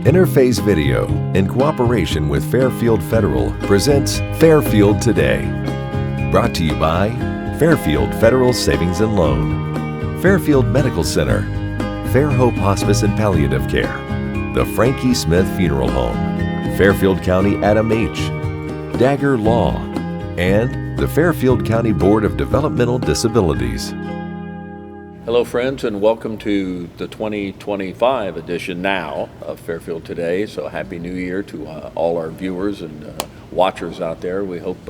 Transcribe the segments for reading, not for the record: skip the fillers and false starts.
Interface Video, in cooperation with Fairfield Federal, presents Fairfield Today. Brought to you by Fairfield Federal Savings and Loan, Fairfield Medical Center, Fair Hope Hospice and Palliative Care, the Frankie Smith Funeral Home, Fairfield County Adam H., Dagger Law, and the Fairfield County Board of Developmental Disabilities. Hello friends, and welcome to the 2025 edition now of Fairfield Today. So Happy New Year to all our viewers and watchers out there. We hope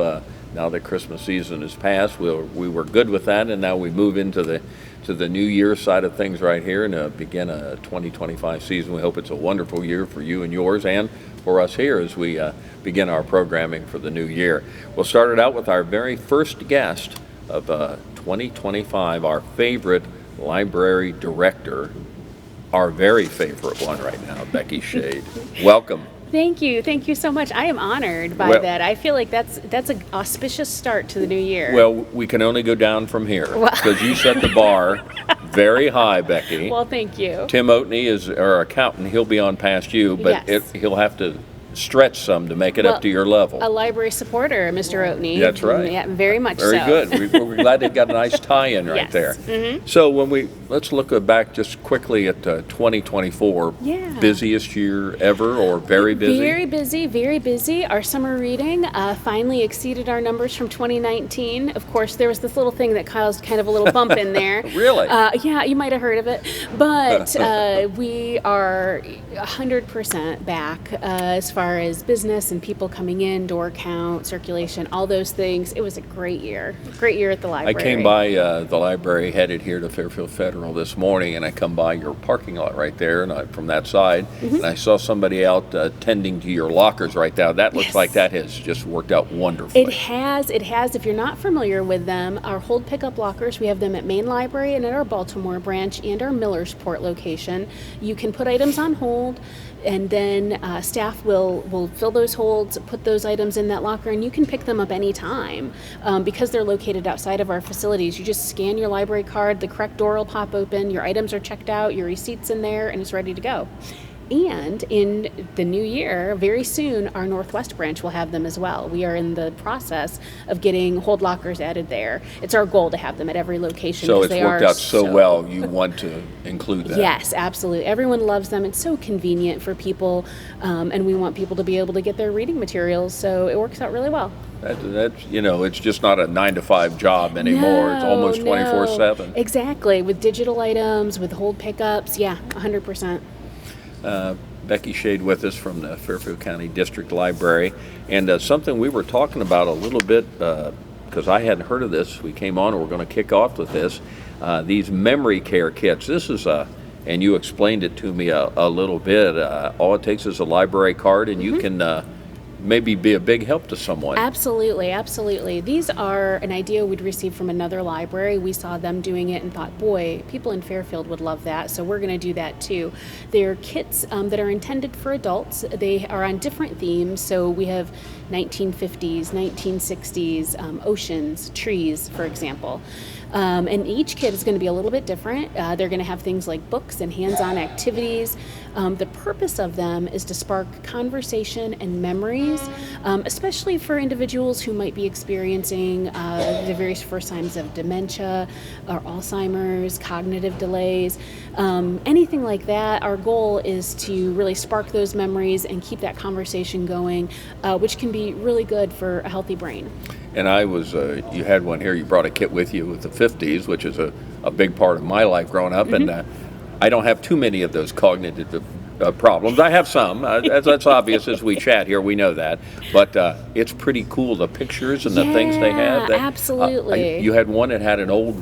now that Christmas season is past, we were good with that, and now we move into the new year side of things right here and begin a 2025 season. We hope it's a wonderful year for you and yours and for us here as we begin our programming for the new year. We'll start it out with our very first guest of 2025, our favorite library director, our very favorite one right now, Becky Schaade. Welcome. Thank you so much. I am honored by that. I feel like that's an auspicious start to the new year. Well, we can only go down from here because you set the bar very high, Becky. Well, thank you. Tim Oatney is our accountant. He'll be on past you, but yes. He'll have to stretch some to make it up to your level. A library supporter, Mr. Oatney. That's right. Yeah, very much very so. Very good. We're glad they got a nice tie-in right yes. there. Mm-hmm. So let's look back just quickly at 2024. Yeah. Busiest year ever, or very busy? Very busy. Our summer reading finally exceeded our numbers from 2019. Of course, there was this little thing that caused kind of a little bump in there. Really? Yeah, you might have heard of it. But we are 100% back as far as business and people coming in, door count, circulation, all those things. It was a great year at the library. I came by the library headed here to Fairfield Federal this morning, and I come by your parking lot right there, and from that side, mm-hmm. and I saw somebody out tending to your lockers right now. That looks yes. like that has just worked out wonderfully. It has. If you're not familiar with them, our hold pickup lockers, we have them at Main Library and at our Baltimore branch and our Millersport location. You can put items on hold, and then staff will fill those holds, put those items in that locker, and you can pick them up anytime. Because they're located outside of our facilities, you just scan your library card, the correct door will pop open, your items are checked out, your receipt's in there, and it's ready to go. And in the new year, very soon, our Northwest branch will have them as well. We are in the process of getting hold lockers added there. It's our goal to have them at every location. So it's worked out so well, you want to include that. Yes, absolutely. Everyone loves them. It's so convenient for people, and we want people to be able to get their reading materials, so it works out really well. That's it's just not a 9-to-5 job anymore. It's almost 24/7. Exactly. With digital items, with hold pickups, yeah, 100%. Becky Schaade with us from the Fairfield County District Library, and something we were talking about a little bit because I hadn't heard of this. We came on and we're going to kick off with this. These memory care kits. This is and you explained it to me a little bit. All it takes is a library card, and mm-hmm. you can maybe be a big help to someone. Absolutely. These are an idea we'd received from another library. We saw them doing it and thought, boy, people in Fairfield would love that, so we're going to do that too. They're kits that are intended for adults. They are on different themes, so we have 1950s, 1960s, oceans, trees, for example. And each kit is going to be a little bit different. They're going to have things like books and hands-on activities. The purpose of them is to spark conversation and memories, especially for individuals who might be experiencing the various first signs of dementia or Alzheimer's, cognitive delays, anything like that. Our goal is to really spark those memories and keep that conversation going, which can be really good for a healthy brain. And you had one here, you brought a kit with you with the 50s, which is a big part of my life growing up, mm-hmm. and I don't have too many of those cognitive problems. I have some, that's obvious as we chat here, we know that, but it's pretty cool, the pictures and the things they have. Absolutely. You had one that had an old,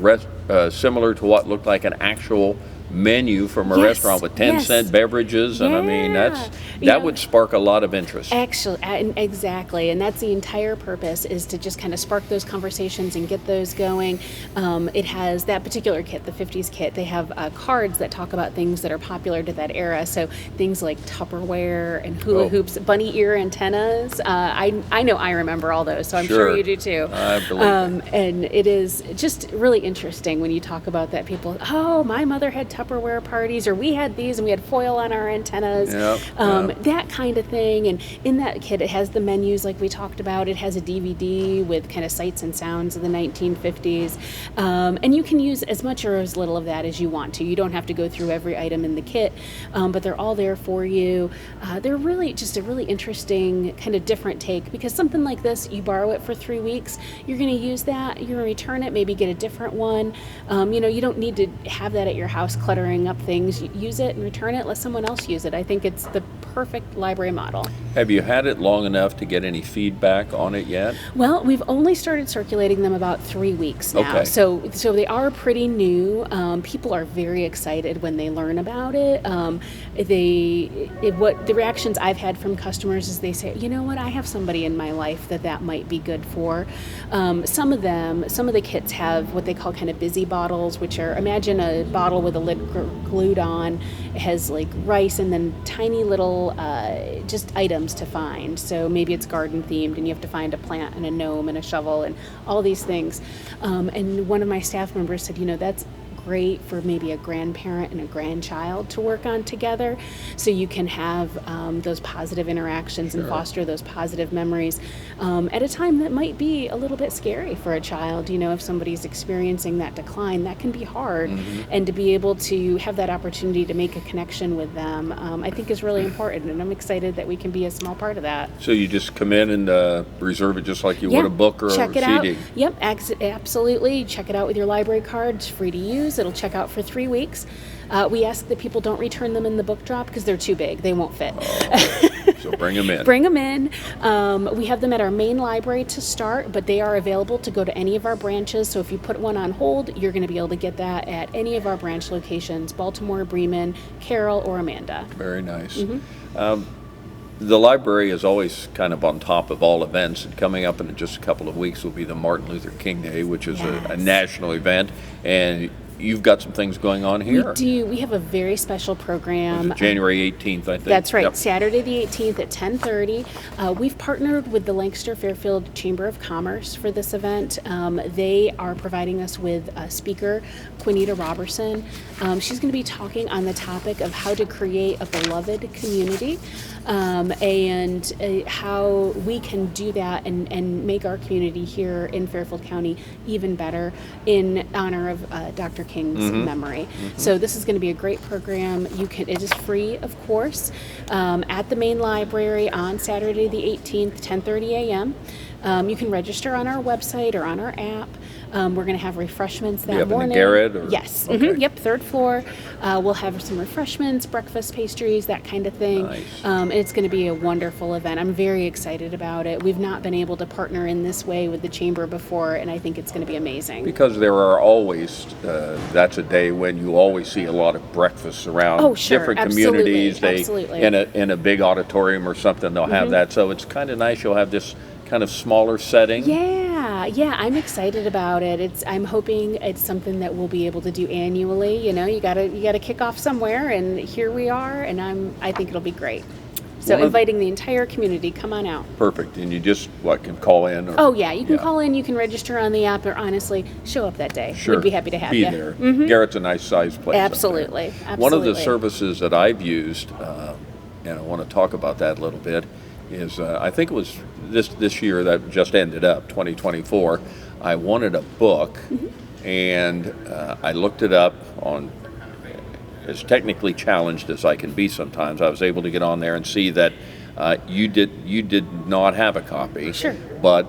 similar to what looked like an actual menu from a restaurant with 10-cent beverages, and I mean that would spark a lot of interest. Actually, exactly, and that's the entire purpose, is to just kind of spark those conversations and get those going. It has that particular kit, the 50s kit. They have cards that talk about things that are popular to that era, so things like Tupperware and hula hoops, bunny ear antennas. I know I remember all those, so I'm sure you do too. I believe and it is just really interesting when you talk about that. People, my mother had Tupperware Tupperware parties, or we had these and we had foil on our antennas, Yeah. that kind of thing. And in that kit, it has the menus like we talked about. It has a DVD with kind of sights and sounds of the 1950s. And you can use as much or as little of that as you want to. You don't have to go through every item in the kit, but they're all there for you. They're really just a really interesting kind of different take, because something like this, you borrow it for 3 weeks, you're going to use that, you're going to return it, maybe get a different one. You don't need to have that at your house cluttering up things. Use it and return it, let someone else use it. I think it's the perfect library model. Have you had it long enough to get any feedback on it yet? Well, we've only started circulating them about 3 weeks now. Okay. So they are pretty new. People are very excited when they learn about it. What the reactions I've had from customers is they say, you know what, I have somebody in my life that might be good for. Some of the kits have what they call kind of busy bottles, which are, imagine a bottle with a lid glued on. It has like rice and then tiny little just items to find. So maybe it's garden themed and you have to find a plant and a gnome and a shovel and all these things. And one of my staff members said, that's great for maybe a grandparent and a grandchild to work on together, so you can have those positive interactions and foster those positive memories at a time that might be a little bit scary for a child. If somebody's experiencing that decline, that can be hard, and to be able to have that opportunity to make a connection with them, I think is really important, and I'm excited that we can be a small part of that. So you just come in and reserve it just like you would a book or a check it CD? Out. Yep, absolutely. Check it out with your library card. It's free to use. It'll check out for 3 weeks. We ask that people don't return them in the book drop because they're too big. They won't fit. So bring them in. Bring them in. We have them at our main library to start, but they are available to go to any of our branches. So if you put one on hold, you're going to be able to get that at any of our branch locations, Baltimore, Bremen, Carroll, or Amanda. Very nice. The library is always kind of on top of all events, and coming up in just a couple of weeks will be the Martin Luther King Day, which is a national event, and you've got some things going on here. We do. We have a very special program. January 18th, I think. That's right. Yep. Saturday the 18th at 10:30. We've partnered with the Lancaster Fairfield Chamber of Commerce for this event. They are providing us with a speaker, Quinita Robertson. She's going to be talking on the topic of how to create a beloved community, and how we can do that and make our community here in Fairfield County even better in honor of Dr. King's memory. So this is going to be a great program. It is free, of course, at the main library on Saturday the 18th, 10:30 a.m. You can register on our website or on our app. We're going to have refreshments that morning. In the garret? Or? Yes. Okay. Yep, third floor. We'll have some refreshments, breakfast, pastries, that kind of thing. Nice. And it's going to be a wonderful event. I'm very excited about it. We've not been able to partner in this way with the Chamber before, and I think it's going to be amazing. Because there are always, that's a day when you always see a lot of breakfasts around different communities. Absolutely. In a big auditorium or something, they'll have that. So it's kind of nice. You'll have this kind of smaller setting. Yeah, I'm excited about it. I'm hoping it's something that we'll be able to do annually. You gotta kick off somewhere, and here we are, and I think it'll be great. So inviting the entire community, come on out. Perfect. And you just can call in? Or, oh yeah, you can call in, you can register on the app, or honestly, show up that day. Sure. We'd be happy to have you. Be there. Garrett's a nice sized place. Absolutely. One of the services that I've used, and I want to talk about that a little bit, is I think it was this year that just ended up, 2024. I wanted a book, and I looked it up on, as technically challenged as I can be sometimes. I was able to get on there and see that you did not have a copy. Sure. But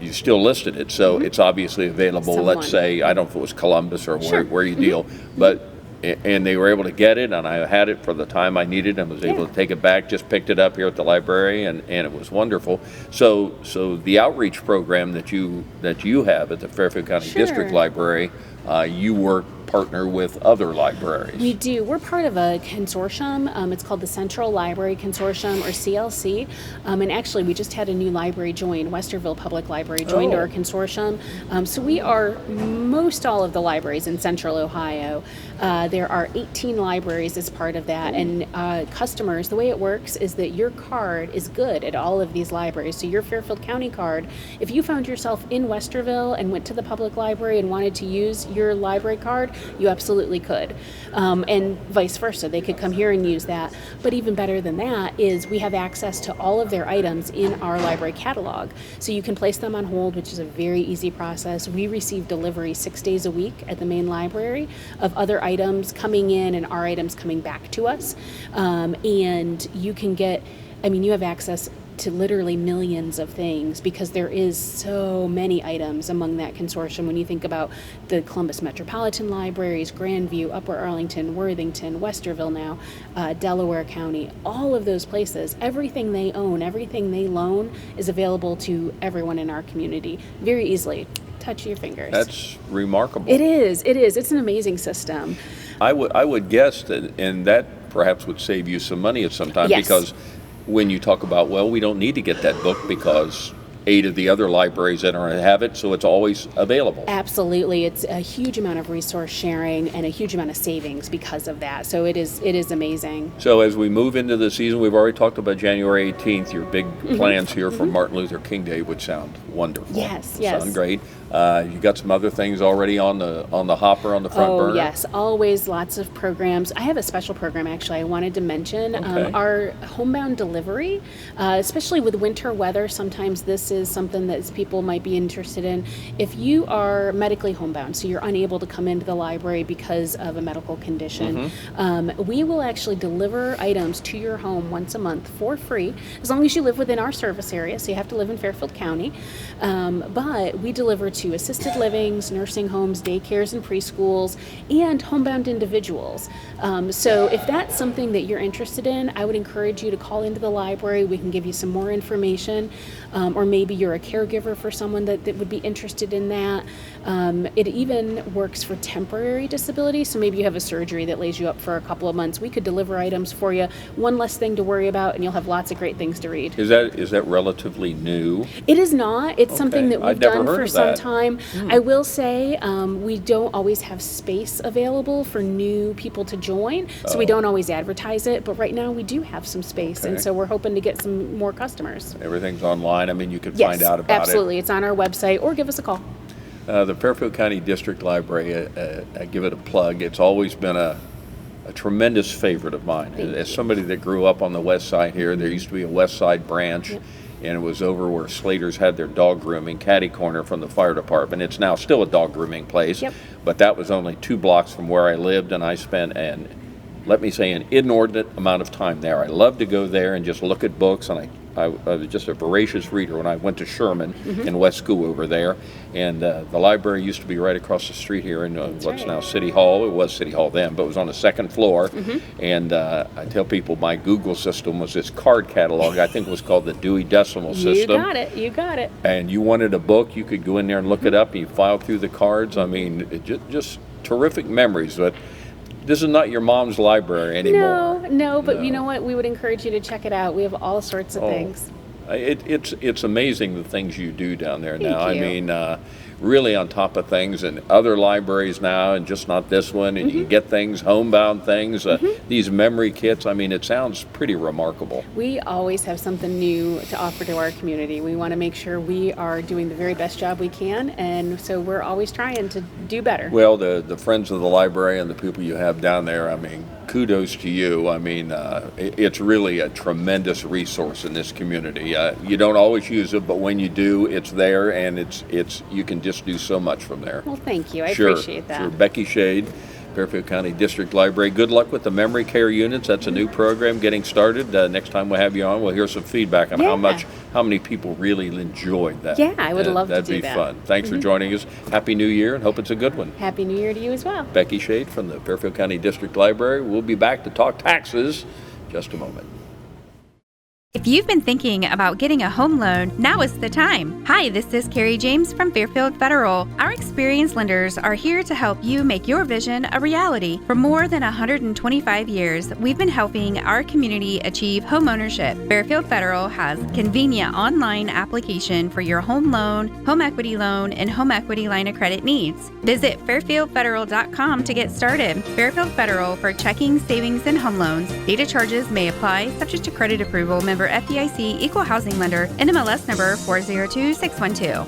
you still listed it, so it's obviously available. Someone. Let's say, I don't know if it was Columbus or Sure. where you deal, but and they were able to get it, and I had it for the time I needed and was able to take it back, just picked it up here at the library, and it was wonderful. So the outreach program that you have at the Fairfield County District Library, you partner with other libraries. We do. We're part of a consortium. It's called the Central Library Consortium, or CLC. And actually, we just had a new library join. Westerville Public Library joined our consortium. So we are most all of the libraries in Central Ohio. There are 18 libraries as part of that. And customers, the way it works is that your card is good at all of these libraries. So your Fairfield County card, if you found yourself in Westerville and went to the public library and wanted to use your library card, you absolutely could. And vice versa. They could come here and use that. But even better than that is we have access to all of their items in our library catalog. So you can place them on hold, which is a very easy process. We receive delivery 6 days a week at the main library of other items coming in and our items coming back to us. And you can get, you have access to literally millions of things because there is so many items among that consortium. When you think about the Columbus Metropolitan Libraries, Grandview, Upper Arlington, Worthington, Westerville now, Delaware County, all of those places, everything they own, everything they loan is available to everyone in our community very easily. Touch your fingers. That's remarkable. It is. It's an amazing system. I would guess that, and that perhaps would save you some money at some time. Yes. Because when you talk about, well, we don't need to get that book because 8 of the other libraries that have it, so it's always available. Absolutely. It's a huge amount of resource sharing and a huge amount of savings because of that. So it is amazing. So as we move into the season, we've already talked about January 18th, your big plans here for Martin Luther King Day, which sound wonderful. Yes. Sound great. You got some other things already on the hopper, on the front burner? Oh, yes. Always lots of programs. I have a special program, actually, I wanted to mention. Okay. Our homebound delivery, especially with winter weather, sometimes this is something that people might be interested in. If you are medically homebound, so you're unable to come into the library because of a medical condition, we will actually deliver items to your home once a month for free, as long as you live within our service area, so you have to live in Fairfield County. But we deliver to assisted livings, nursing homes, daycares and preschools, and homebound individuals. So if that's something that you're interested in, I would encourage you to call into the library. We can give you some more information, or maybe you're a caregiver for someone that would be interested in that. It even works for temporary disability, so maybe you have a surgery that lays you up for a couple of months. We could deliver items for you, one less thing to worry about, and you'll have lots of great things to read. Is that relatively new? It is not. It's something that we've done for some time. I will say we don't always have space available for new people to join, so we don't always advertise it, but right now we do have some space, and so we're hoping to get some more customers. Everything's online. You can Yes, find out about absolutely. It's on our website, or give us a call. The Fairfield County District Library, I give it a plug. It's always been a tremendous favorite of mine. As somebody that grew up on the west side here, there used to be a west side branch. Yep. And it was over where Slater's had their dog grooming, catty corner from the fire department. It's now still a dog grooming place, but that was only 2 blocks from where I lived, and I spent, let me say, an inordinate amount of time there. I loved to go there and just look at books, and I was just a voracious reader when I went to Sherman in West School over there. And the library used to be right across the street here in what's now City Hall. It was City Hall then, but it was on the 2nd floor. And I tell people my Google system was this card catalog. I think it was called the Dewey Decimal System. You got it. And you wanted a book, you could go in there and look it up, and you file through the cards. Just terrific memories. But this is not your mom's library anymore. No, but you know what? We would encourage you to check it out. We have all sorts of things. It's amazing the things you do down there now. Thank you. Really on top of things, and other libraries now, and just not this one, and you can get things, homebound things, these memory kits. It sounds pretty remarkable. We always have something new to offer to our community. We want to make sure we are doing the very best job we can, and so we're always trying to do better. Well, the friends of the library and the people you have down there, kudos to you. It's really a tremendous resource in this community. You don't always use it, but when you do, it's there, and it's you can just do so much from there. Well, thank you. I appreciate that. Sure. Becky Schaade, Fairfield County District Library. Good luck with the memory care units. That's a new program getting started. Next time we'll have you on, we'll hear some feedback on how many people really enjoyed that. Yeah, I would love to do that. That'd be fun. Thanks for joining us. Happy New Year, and hope it's a good one. Happy New Year to you as well. Becky Schaade from the Fairfield County District Library. We'll be back to talk taxes in just a moment. If you've been thinking about getting a home loan, now is the time. Hi, this is Carrie James from Fairfield Federal. Our experienced lenders are here to help you make your vision a reality. For more than 125 years, we've been helping our community achieve homeownership. Fairfield Federal has convenient online application for your home loan, home equity loan, and home equity line of credit needs. Visit fairfieldfederal.com to get started. Fairfield Federal for checking, savings, and home loans. Data charges may apply, subject to credit approval. Member FDIC, Equal Housing Lender, NMLS number 402612.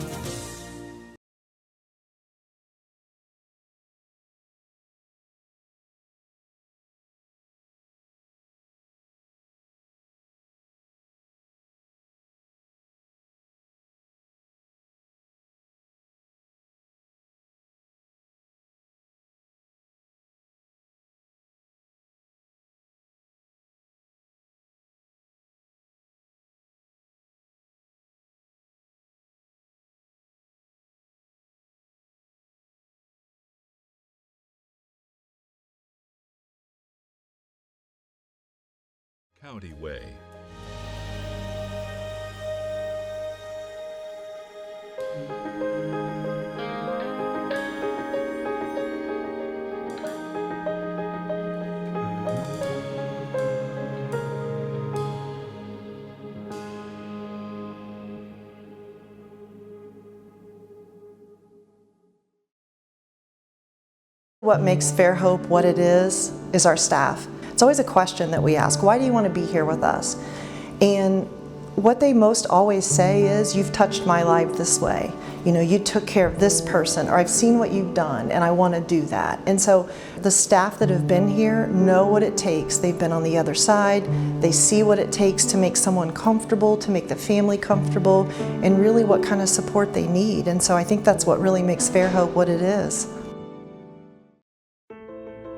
County Way. What makes Fairhope what it is our staff. It's always a question that we ask, why do you want to be here with us? And what they most always say is, you've touched my life this way. You know, you took care of this person, or I've seen what you've done and I want to do that. And so the staff that have been here know what it takes. They've been on the other side. They see what it takes to make someone comfortable, to make the family comfortable, and really what kind of support they need. And so I think that's what really makes Fairhope what it is.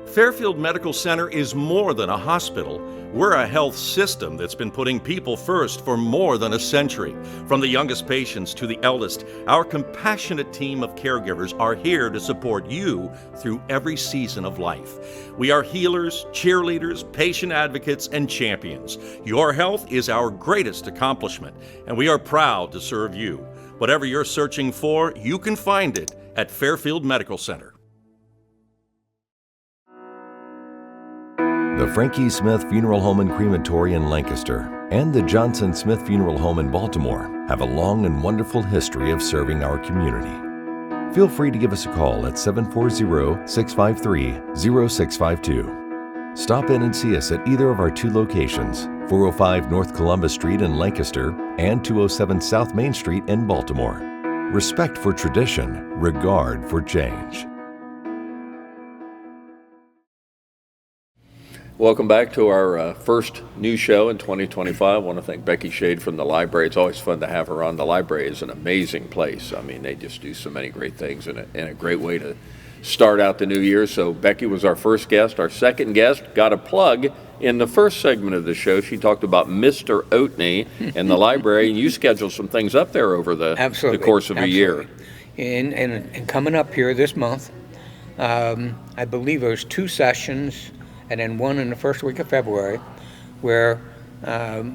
Fairfield Medical Center is more than a hospital. We're a health system that's been putting people first for more than a century. From the youngest patients to the eldest, our compassionate team of caregivers are here to support you through every season of life. We are healers, cheerleaders, patient advocates, and champions. Your health is our greatest accomplishment, and we are proud to serve you. Whatever you're searching for, you can find it at Fairfield Medical Center. The Frankie Smith Funeral Home and Crematory in Lancaster and the Johnson Smith Funeral Home in Baltimore have a long and wonderful history of serving our community. Feel free to give us a call at 740-653-0652. Stop in and see us at either of our two locations, 405 North Columbus Street in Lancaster and 207 South Main Street in Baltimore. Respect for tradition, regard for change. Welcome back to our first new show in 2025. I want to thank Becky Schaade from the library. It's always fun to have her on. The library is an amazing place. I mean, they just do so many great things and a great way to start out the new year. So Becky was our first guest. Our second guest got a plug in the first segment of the show. She talked about Mr. Oatney and the library, and you scheduled some things up there over the course of a year. And coming up here this month, I believe there's 2 sessions and then one in the first week of February, where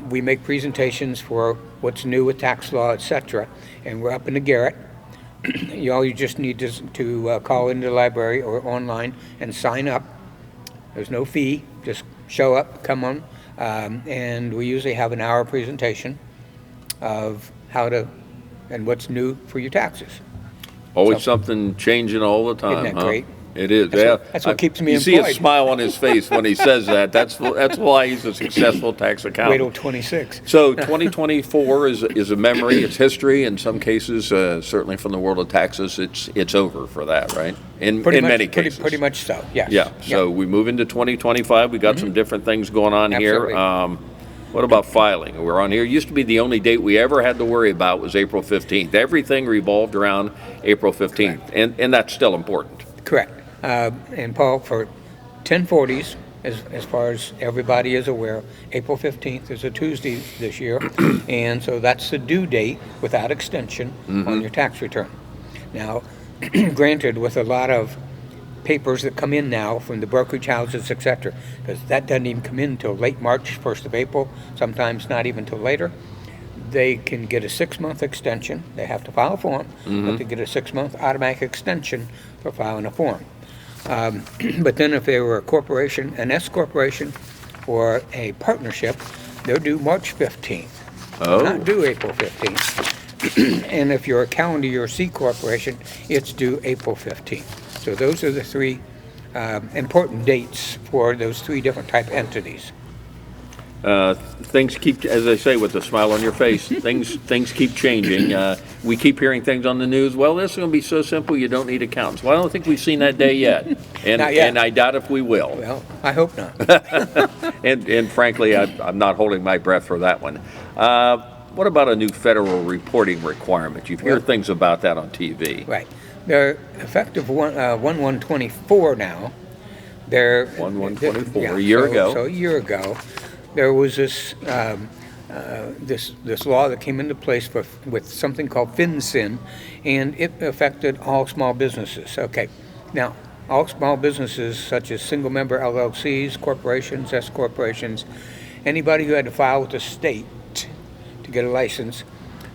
we make presentations for what's new with tax law, etc. And we're up in the Garrett. You just need to call into the library or online and sign up. There's no fee, just show up, come on. And we usually have an hour presentation of how to and what's new for your taxes. Always something changing all the time. Isn't that great? It is. That's what keeps me employed. You see a smile on his face when he says that. That's why he's a successful tax accountant. Wait till 26. So 2024 is a memory. It's history. In some cases, certainly from the world of taxes, it's over for that, right? In many cases. Pretty much so, yes. Yeah. So we move into 2025. We got some different things going on Absolutely. here. What about filing? We're on here. It used to be the only date we ever had to worry about was April 15th. Everything revolved around April 15th, and that's still important. Correct. And Paul, for 1040s, as far as everybody is aware, April 15th is a Tuesday this year, and so that's the due date without extension on your tax return. Now, granted, with a lot of papers that come in now from the brokerage houses, etc., because that doesn't even come in until late March, 1st of April, sometimes not even till later, they can get a 6-month extension. They have to file a form, but they get a 6-month automatic extension for filing a form. But then if they were a corporation, an S corporation, or a partnership, they're due March 15th. Oh. Not due April 15th. And if you're a calendar year C corporation, it's due April 15th. So those are the 3 important dates for those 3 different type entities. Things keep, as I say, with a smile on your face, things keep changing. We keep hearing things on the news. Well, this is going to be so simple you don't need accountants. Well, I don't think we've seen that day yet. And, Not yet. And I doubt if we will. Well, I hope not. And frankly, I'm not holding my breath for that one. What about a new federal reporting requirement? You've heard things about that on TV. Right. They're effective 1/1/24 now. They're 1/1/24, a year ago. So a year ago, there was this this law that came into place with something called FinCEN, and it affected all small businesses. Okay, now all small businesses such as single-member LLCs, corporations, S corporations, anybody who had to file with the state to get a license,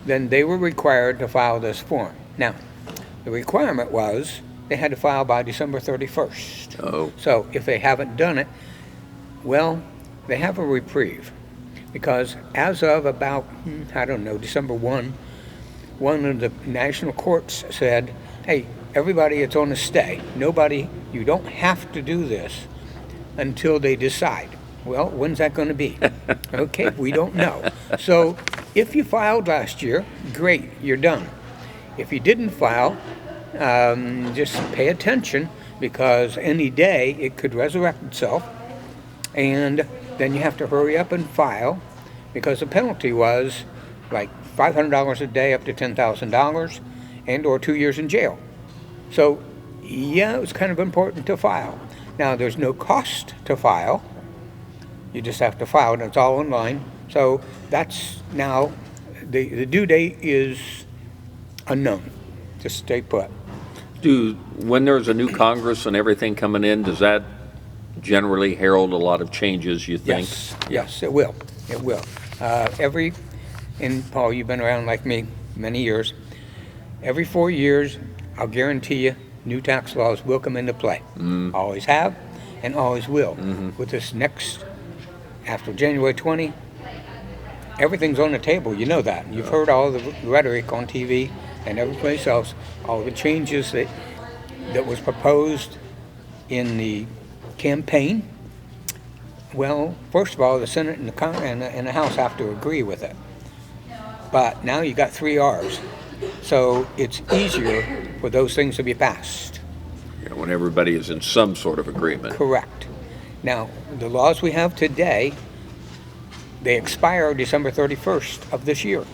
then they were required to file this form. Now, the requirement was they had to file by December 31st. Oh. So if they haven't done it, well, they have a reprieve. Because as of about, I don't know, December 1, one of the national courts said, hey, everybody, it's on a stay. Nobody, you don't have to do this until they decide. Well, when's that going to be? Okay, we don't know. So if you filed last year, great, you're done. If you didn't file, just pay attention, because any day it could resurrect itself, and then you have to hurry up and file, because the penalty was like $500 a day up to $10,000 and or 2 years in jail. So yeah, it was kind of important to file. Now there's no cost to file. You just have to file, and it's all online. So that's now, the due date is unknown. Just stay put. When there's a new Congress and everything coming in, does that generally herald a lot of changes, you think? Yes, it will. It will. And Paul, you've been around like me many years. Every 4 years, I'll guarantee you, new tax laws will come into play. Always have and always will. With this next, after January 20, everything's on the table. You know that. You've heard all the rhetoric on TV and every place else, all the changes that was proposed in the campaign. Well, first of all, the Senate and the House have to agree with it. But now you got 3 R's. So it's easier for those things to be passed. Yeah, when everybody is in some sort of agreement. Correct. Now, the laws we have today, they expire December 31st of this year,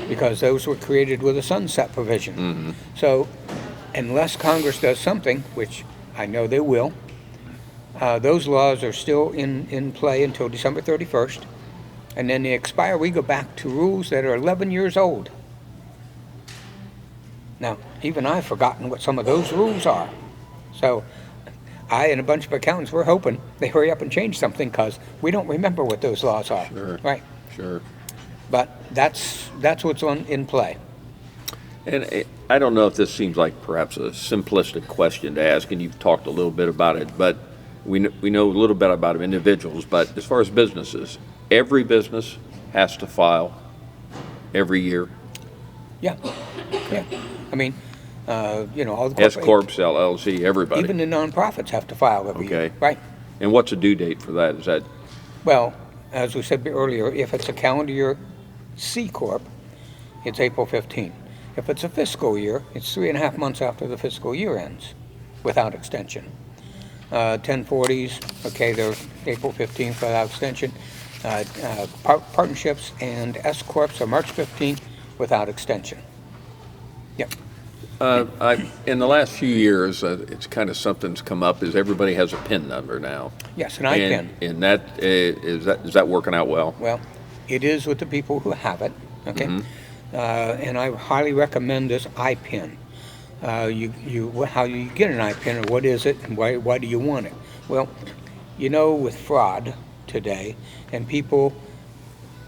because those were created with a sunset provision. So unless Congress does something, which I know they will, those laws are still in play until December 31st, and then they expire. We go back to rules that are 11 years old. Now, even I've forgotten what some of those rules are. So I and a bunch of accountants were hoping they hurry up and change something, because we don't remember what those laws are. Sure. Right. Sure. But that's what's in play. And I don't know if this seems like perhaps a simplistic question to ask, and you've talked a little bit about it, but we know a little bit about individuals, but as far as businesses, every business has to file every year? Yeah. I mean, all the S Corps, LLC, everybody. even the nonprofits have to file every year. Okay. Right. And what's the due date for that? Is that Well, as we said earlier, if it's a calendar year C Corp, it's April 15. If it's a fiscal year, it's 3.5 months after the fiscal year ends, without extension. 1040s, okay, they're April 15th without extension. Partnerships and S Corps are March 15th without extension. Yep. in the last few years, it's kind of something's come up, is everybody has a PIN number now. Yes, an IPIN. And that is that working out well? Well, it is with the people who have it, okay? And I highly recommend this IPIN. How you get an IPIN, or what is it, and why do you want it? Well, with fraud today, and people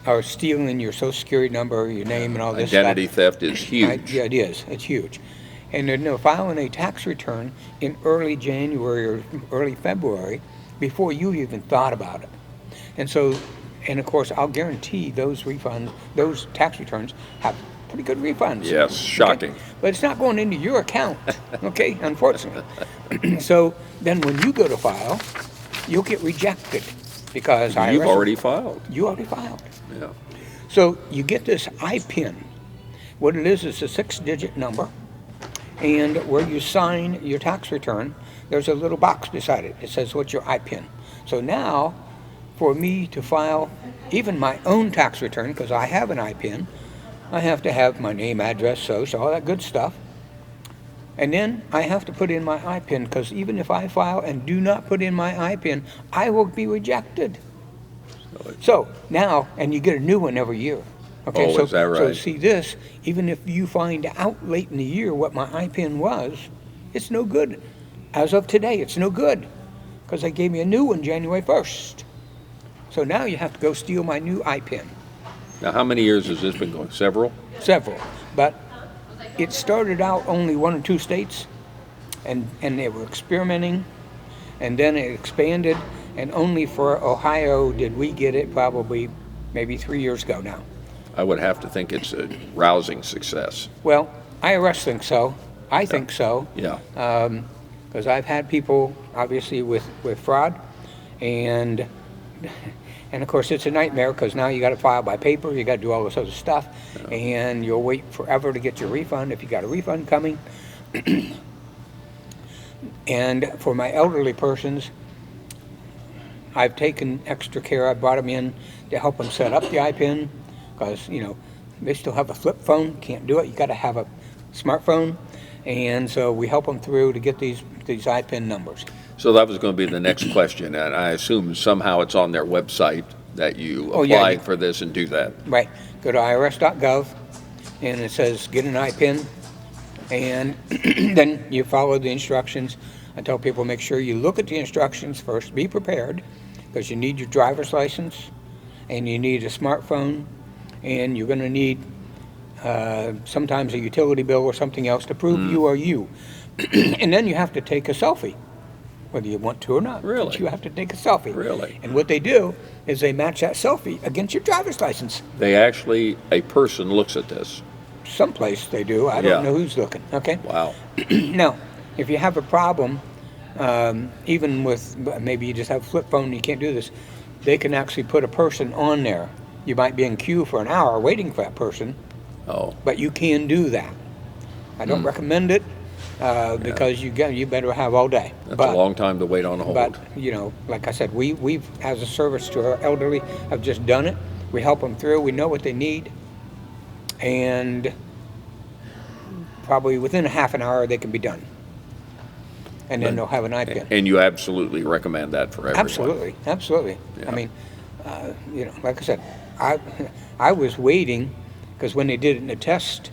are stealing your Social Security number, your name, and all this Identity stuff. theft is huge. Yeah, it is. It's huge. And they're filing a tax return in early January or early February before you even thought about it. And of course, I'll guarantee those tax returns have pretty good refunds. Yes, shocking. Okay? But it's not going into your account, okay, unfortunately. So then when you go to file, you'll get rejected because You've already filed. You already filed. Yeah. So you get this IPIN. What it is a 6-digit number, and where you sign your tax return, there's a little box beside it. It says, what's your IPIN? So now, for me to file even my own tax return, because I have an IPIN, I have to have my name, address, social, all that good stuff. And then I have to put in my IPIN, because even if I file and do not put in my IPIN, I will be rejected. So now, and you get a new one every year. Okay, is that right? So see this, even if you find out late in the year what my IPIN was, it's no good. As of today, it's no good, because they gave me a new one January 1st. So now you have to go steal my new iPin. Now, how many years has this been going? Several? Several. But it started out only 1 or 2 states, and they were experimenting, and then it expanded, and only for Ohio did we get it probably maybe 3 years ago now. I would have to think it's a rousing success. Well, IRS thinks so. I think so. Yeah. Because I've had people, obviously, with fraud, and of course it's a nightmare because now you got to file by paper, you got to do all this other stuff, and you'll wait forever to get your refund if you got a refund coming. And for my elderly persons, I've taken extra care. I brought them in to help them set up the iPin because, you know, they still have a flip phone, can't do it. You got to have a smartphone, and so we help them through to get these iPin numbers. So that was going to be the next question, and I assume somehow it's on their website that you apply for this and do that. Right. Go to irs.gov, and it says get an IPIN, and then you follow the instructions. I tell people make sure you look at the instructions first. Be prepared, because you need your driver's license, and you need a smartphone, and you're going to need sometimes a utility bill or something else to prove you are you. And then you have to take a selfie, whether you want to or not. Really? But you have to take a selfie. Really? And what they do is they match that selfie against your driver's license. They actually, a person looks at this. Someplace they do. I don't know who's looking. Okay? Wow. Now, if you have a problem, even with maybe you just have a flip phone and you can't do this, they can actually put a person on there. You might be in queue for an hour waiting for that person, but you can do that. I don't recommend it because you better have all day. That's a long time to wait on hold. But, you know, like I said, we've, as a service to our elderly, have just done it. We help them through. We know what they need. And probably within a half an hour, they can be done. And then they'll have an IPIN. And you absolutely recommend that for everyone? Absolutely, absolutely. Yeah. I mean, you know, like I said, I was waiting, because when they did it in the test,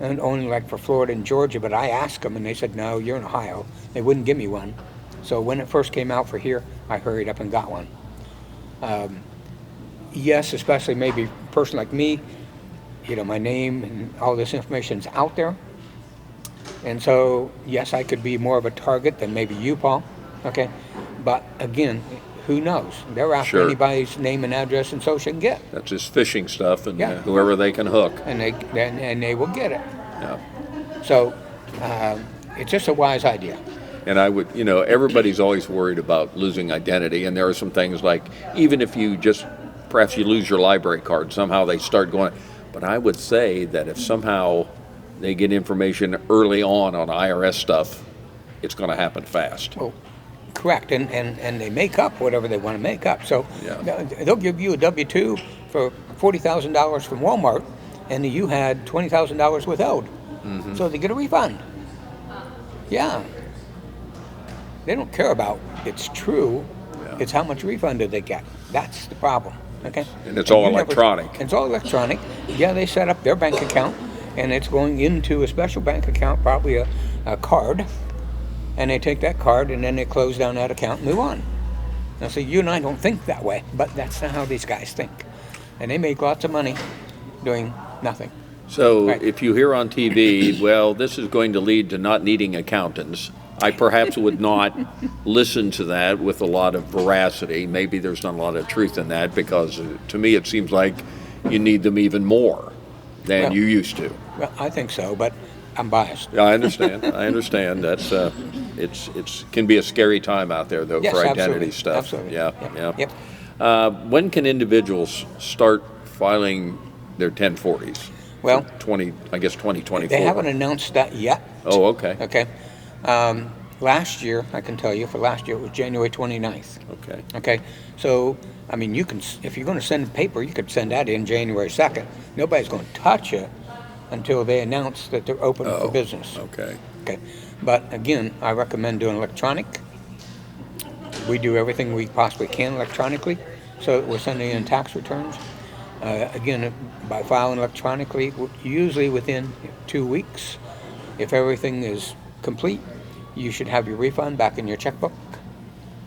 and only like for Florida and Georgia, but I asked them, and they said, no, you're in Ohio. They wouldn't give me one. So when it first came out for here, I hurried up and got one. Yes, especially maybe a person like me, you know, my name and all this information's out there. And so, yes, I could be more of a target than maybe you, Paul, okay? But again, who knows? They're after anybody's name and address and so she can get. That's just phishing stuff, and whoever they can hook. And they will get it. Yeah. So, it's just a wise idea. And I would, you know, everybody's always worried about losing identity, and there are some things like, even if you just, perhaps you lose your library card, somehow they start going, but I would say that if somehow they get information early on IRS stuff, it's going to happen fast. Well, correct, and they make up whatever they want to make up. So they'll give you a W-2 for $40,000 from Walmart, and you had $20,000 withheld. Mm-hmm. So they get a refund. Yeah. They don't care about it's true. Yeah. It's how much refund did they get. That's the problem. Okay. And it's all electronic. It's all electronic. Yeah, they set up their bank account, and it's going into a special bank account, probably a card, and they take that card and then they close down that account and move on. Now, see, you and I don't think that way, but that's not how these guys think. And they make lots of money doing nothing. So if you hear on TV, well, this is going to lead to not needing accountants, I perhaps would not listen to that with a lot of veracity. Maybe there's not a lot of truth in that, because to me it seems like you need them even more than you used to. Well, I think so, but I'm biased. Yeah, I understand. I understand. That's it's can be a scary time out there, though, for identity stuff. Absolutely. Yeah. Yep. When can individuals start filing their 1040s? Well, 2024. They haven't announced that yet. Oh, okay. Okay. Last year, I can tell you, for last year, it was January 29th. Okay. Okay. So, I mean, you can, if you're going to send paper, you could send that in January 2nd. Nobody's going to touch it until they announce that they're open for business. Okay. Okay. But again, I recommend doing electronic. We do everything we possibly can electronically, so we're sending in tax returns. Again, by filing electronically, usually within 2 weeks, if everything is complete, you should have your refund back in your checkbook.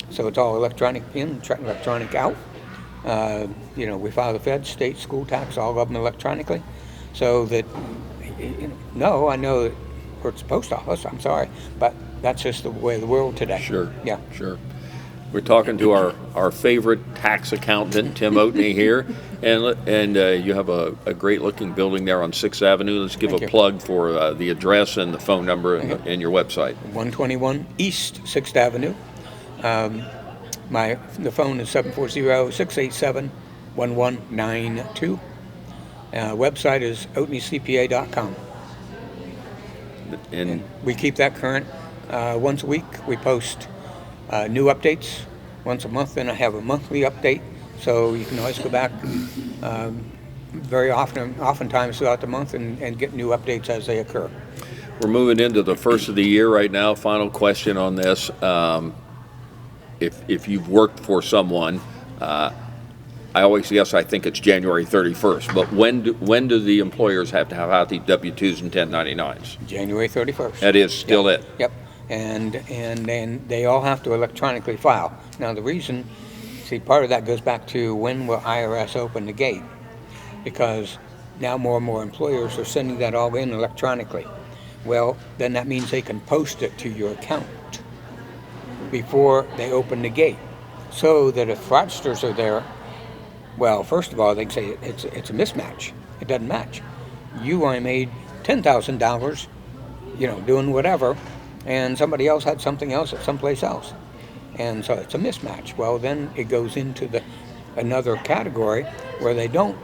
So it's all electronic in, electronic out. We file the Fed, state, school tax, all of them electronically, so that, no, I know that it's the post office, I'm sorry, but that's just the way of the world today. Sure. Yeah. Sure. We're talking to our favorite tax accountant, Tim Oatney here, and you have a great looking building there on 6th Avenue. Let's give Thank a you. plug for the address and the phone number and your website. 121 East 6th Avenue. The phone is 740-687-1192. Website is oatneycpa.com. And We keep that current. Once a week, we post new updates. Once a month, then I have a monthly update. So you can always go back oftentimes throughout the month and get new updates as they occur. we're moving into the first of the year right now. Final question on this. If you've worked for someone, I always guess I think it's January 31st, but when do the employers have to have out the W-2s and 1099s? January 31st. That is still it. Yep. And then they all have to electronically file. Now, the reason, part of that goes back to when will IRS open the gate? Because now more and more employers are sending that all in electronically. Well, then that means they can post it to your account before they open the gate. So that if fraudsters are there, well, first of all, they can say it's a mismatch. It doesn't match. You only made $10,000, doing whatever, and somebody else had something else at someplace else. And so it's a mismatch. Well, then it goes into another category where they don't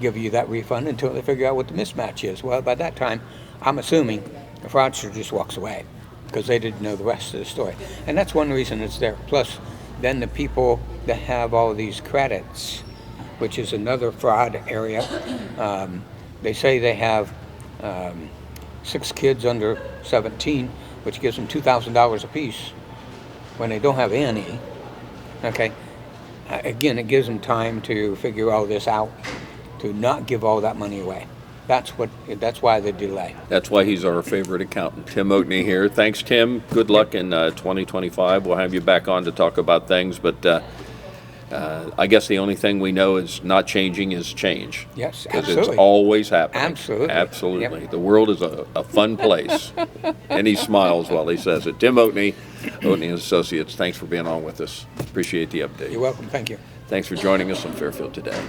give you that refund until they figure out what the mismatch is. Well, by that time, I'm assuming the fraudster just walks away because they didn't know the rest of the story. And that's one reason it's there. Plus, then the people that have all of these credits, which is another fraud area, they say they have 6 kids under 17, which gives them $2,000 apiece when they don't have any. Okay. Again, it gives them time to figure all this out, to not give all that money away. That's why the delay. That's why he's our favorite accountant. Tim Oatney here. Thanks, Tim. Good luck in 2025. We'll have you back on to talk about things, but I guess the only thing we know is not changing is change. Yes, because absolutely. it's always happening. Absolutely. Absolutely. Yep. The world is a fun place. And he smiles while he says it. Tim Oatney, Oatney Associates, thanks for being on with us. Appreciate the update. You're welcome. Thank you. Thanks for joining us on Fairfield Today.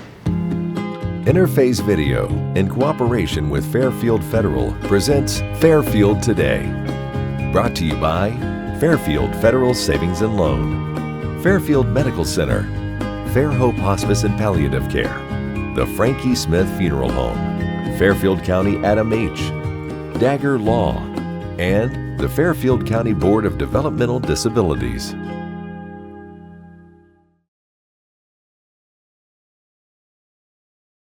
Interface Video, in cooperation with Fairfield Federal, presents Fairfield Today. Brought to you by Fairfield Federal Savings and Loan, Fairfield Medical Center, Fair Hope Hospice and Palliative Care, the Frankie Smith Funeral Home, Fairfield County Adam H., Dagger Law, and the Fairfield County Board of Developmental Disabilities.